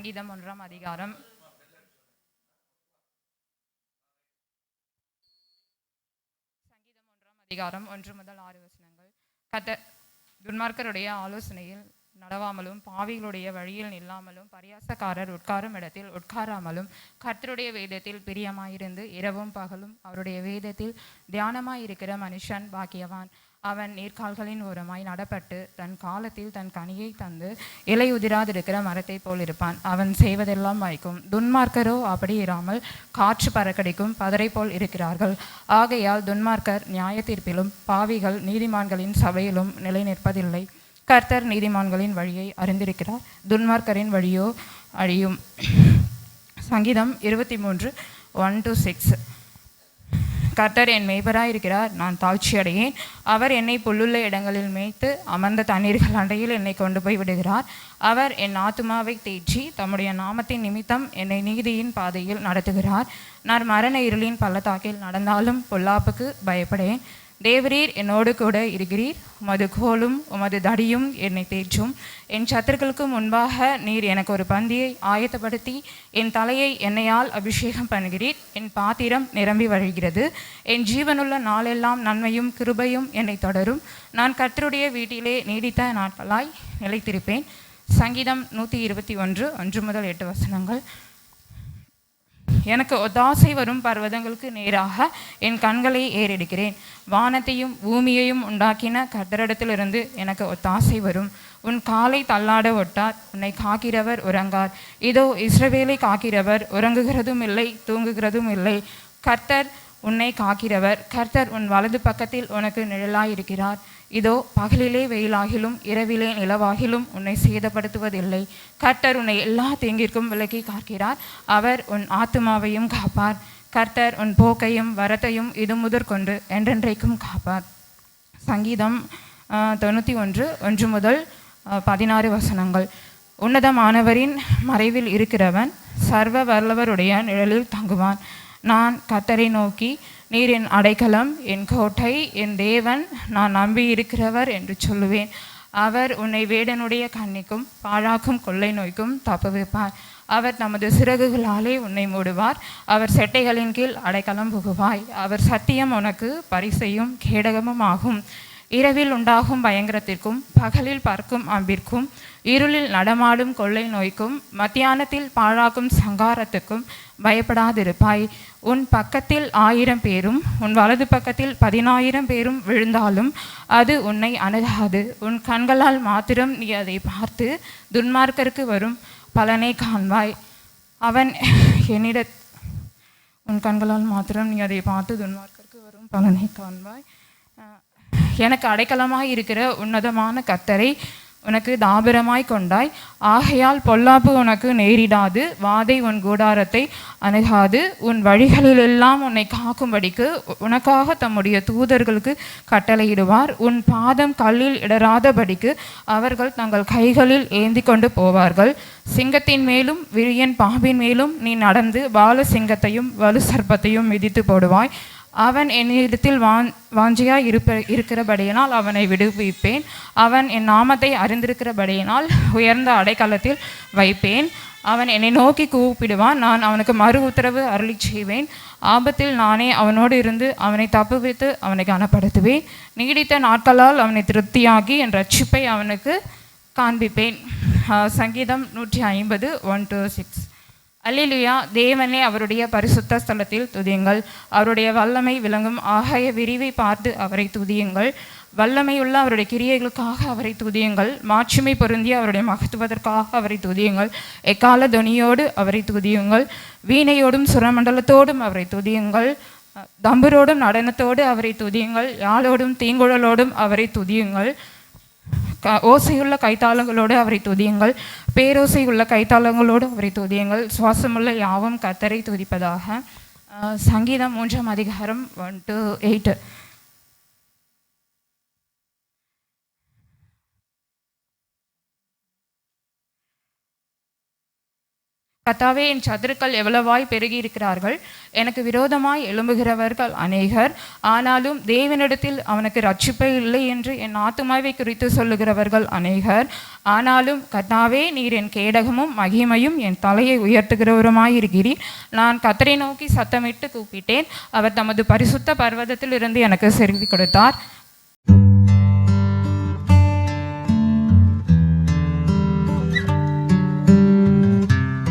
சங்கீதம் 1 அதிகாரம் 1 முதல் 6 வசனங்கள். துன்மார்க்கருடைய ஆலோசனையில் நடவாமலும், பாவிகளுடைய வழியில் நில்லாமலும், பரியாசக்காரர் உட்காரும் இடத்தில் உட்காராமலும், கர்த்தருடைய வேதத்தில் பிரியமாயிருந்து இரவும் பகலும் அவருடைய வேதத்தில் தியானமாயிருக்கிற மனுஷன் பாக்கியவான். அவன் நீர்க்கால்களின் ஓரமாய் நடப்பட்டு தன் காலத்தில் தன் கனியை தந்து இலை உதிராதிருக்கிற மரத்தை போல் இருப்பான். அவன் செய்வதெல்லாம் வாய்க்கும். துன்மார்க்கரோ அப்படி இராமல் காற்று பறக்கடிக்கும் பதரை போல் இருக்கிறார்கள். ஆகையால் துன்மார்க்கர் நியாய தீர்ப்பிலும் பாவிகள் நீதிமான்களின் சபையிலும் நிலை நிற்பதில்லை. கர்த்தர் நீதிமான்களின் வழியை அறிந்திருக்கிறார், துன்மார்க்கரின் வழியோ அழியும். சங்கீதம் 23 1-6. கர்த்தர் என் மேய்ப்பராயிருக்கிறார், நான் தாழ்ச்சி அடையேன். அவர் என்னை புல்லுள்ள இடங்களில் மேய்த்து அமர்ந்த தண்ணீர்கள் அண்டையில் என்னை கொண்டு போய் விடுகிறார். அவர் என் ஆத்துமாவை தேற்றி தம்முடைய நாமத்தின் நிமித்தம் என்னை நீதியின் பாதையில் நடத்துகிறார். நான் மரண இருளின் பள்ளத்தாக்கில் நடந்தாலும் பொல்லாப்புக்கு பயப்படேன். தேவரீர் என்னோடு கூட இருக்கிறீர், உமது கோலும் உமது தடியும் என்னை தேற்றும். என் சத்துருக்களுக்கு முன்பாக நீர் எனக்கு ஒரு பந்தியை ஆயத்தப்படுத்தி என் தலையை எண்ணெயால் அபிஷேகம் பண்ணுகிறீர். என் பாத்திரம் நிரம்பி வழிகிறது. என் ஜீவனுள்ள நாளெல்லாம் நன்மையும் கிருபையும் என்னை தொடரும். நான் கர்த்தருடைய வீட்டிலே நீடித்த நாட்களாய் நிலைத்திருப்பேன். சங்கீதம் 121 1 முதல் 8 வசனங்கள். எனக்கு ஒத்தாசை வரும் பர்வதங்களுக்கு நேராக என் கண்களை ஏறெடுக்கிறேன். வானத்தையும் பூமியையும் உண்டாக்கின கர்த்தரிடத்திலிருந்து எனக்கு ஒத்தாசை வரும். உன் காலை தள்ளாட ஒட்டார், உன்னை காக்கிறவர் உறங்கார். இதோ இஸ்ரவேலை காக்கிறவர் உறங்குகிறதும் இல்லை, தூங்குகிறதும் இல்லை. கர்த்தர் உன்னை காக்கிறவர். கர்த்தர் உன் வலது பக்கத்தில் உனக்கு நிழலாயிருக்கிறார். இதோ பகலிலே வெயிலாகிலும் இரவிலே நிலவாகிலும் உன்னை சேதப்படுத்துவதில்லை. கர்த்தர் உன்னை எல்லா தீங்கிற்கும் விலக்கி காக்கிறார். அவர் உன் ஆத்துமாவையும் காப்பார். கர்த்தர் உன் போக்கையும் வரத்தையும் இது முதற்கொண்டு என்றென்றைக்கும் காப்பார். சங்கீதம் 91 1 முதல் 16 வசனங்கள். உன்னதமானவரின் மறைவில் இருக்கிறவன் சர்வ வல்லவருடைய நிழலில் தங்குவான். நான் கர்த்தரை நோக்கி, நீர் என் அடைக்கலம், என் கோட்டை, என் தேவன், நான் நம்பி இருக்கிறவர் என்று சொல்லுவேன். அவர் உன்னை வேடனுடைய கண்ணிக்கும் பாழாக்கும் கொள்ளை நோய்க்கும் தப்புவிப்பார். அவர் தமது சிறகுகளாலே உன்னை மூடுவார். அவர் செட்டைகளின் கீழ் அடைக்கலம் புகுவாய். அவர் சத்தியம் உனக்கு பரிசையும் கேடகமும் ஆகும். இரவில் உண்டாகும் பயங்கரத்திற்கும் பகலில் பறக்கும் அம்பிற்கும் இருளில் நடமாடும் கொள்ளை நோய்க்கும் மத்தியானத்தில் பாழாக்கும் சங்காரத்துக்கும் பயப்படாதிருப்பாய். உன் பக்கத்தில் 1000 பேரும் உன் வலது பக்கத்தில் 10,000 பேரும் விழுந்தாலும் அது உன்னை அணுகாது. உன் கண்களால் மாத்திரம் நீ அதை பார்த்து துன்மார்க்கருக்கு வரும் பலனை காண்பாய். அவன் என்னிட உன் கண்களால் மாத்திரம் நீ அதை பார்த்து துன்மார்க்கருக்கு வரும் பலனை காண்பாய். எனக்கு அடைக்கலமாய் இருக்கிற உன்னதமான கர்த்தரை உனக்கு தாபரமாய் கொண்டாய். ஆகையால் பொல்லாப்பு உனக்கு நேரிடாது, வாதை உன் கூடாரத்தை அணுகாது. உன் வழிகளிலெல்லாம் உன்னை காக்கும்படிக்கு உனக்காக தம்முடைய தூதர்களுக்கு கட்டளையிடுவார். உன் பாதம் கல்லில் இடராதபடிக்கு அவர்கள் தங்கள் கைகளில் ஏந்தி கொண்டு போவார்கள். சிங்கத்தின் மேலும் விரியன் பாம்பின் மேலும் நீ நடந்து பால சிங்கத்தையும் வலு சர்ப்பத்தையும் மிதித்து போடுவாய். அவன் என்னிடத்தில் வாஞ்சியாய் இருக்கிறபடியினால் அவனை விடுவிப்பேன். அவன் என் நாமத்தை அறிந்திருக்கிறபடியினால் உயர்ந்த அடைக்கலத்தில் வைப்பேன். அவன் என்னை நோக்கி கூப்பிடுவான், நான் அவனுக்கு மறு உத்தரவு அருளி செய்வேன். ஆபத்தில் நானே அவனோடு இருந்து அவனை தப்புவித்து அவனை கனப்படுத்துவேன். நீடித்த நாட்களால் அவனை திருப்தியாகி என் ரட்சிப்பை அவனுக்கு காண்பிப்பேன். சங்கீதம் 150 1-6. அல்லேலூயா. தேவனே, அவருடைய பரிசுத்த ஸ்தலத்தில் துதியுங்கள். அவருடைய வல்லமை விளங்கும் ஆகாய விரிவை பார்த்து அவரை துதியுங்கள். வல்லமையுள்ள அவருடைய கிரியைகளுக்காக அவரை துதியுங்கள். மாட்சிமை பொருந்திய அவருடைய மகத்துவதற்காக அவரை துதியுங்கள். எக்கால தொனியோடு அவரை துதியுங்கள். வீணையோடும் சுரமண்டலத்தோடும் அவரை துதியுங்கள். தம்புரோடும் நடனத்தோடு அவரை துதியுங்கள். யாழோடும் தீங்குழலோடும் அவரை துதியுங்கள். ஓசையுள்ள கைத்தாளங்களோடு அவரை துதியுங்கள். பேரோசையுள்ள கைத்தாளங்களோடு அவரை துதியுங்கள். சுவாசமுள்ள யாவும் கர்த்தரை துதிப்பதாக. சங்கீதம் 3 அதிகாரம் 1-8. கர்த்தாவே, என் சத்துருக்கள் எவ்வளவாய் பெருகி இருக்கிறார்கள். எனக்கு விரோதமாய் எழும்புகிறவர்கள் அநேகர். ஆனாலும் தேவனிடத்தில் அவனுக்கு ரட்சிப்பே இல்லை என்று என் ஆத்துமாவை குறித்து சொல்லுகிறவர்கள் அநேகர். ஆனாலும் கர்த்தாவே, நீர் என் கேடகமும் மகிமையும் என் தலையை உயர்த்துகிறவருமாயிருக்கிறீர். நான் கர்த்தரை நோக்கி சத்தமிட்டு கூப்பிட்டேன். அவர் தமது பரிசுத்த பர்வதத்தில் இருந்து எனக்கு செவி கொடுத்தார்.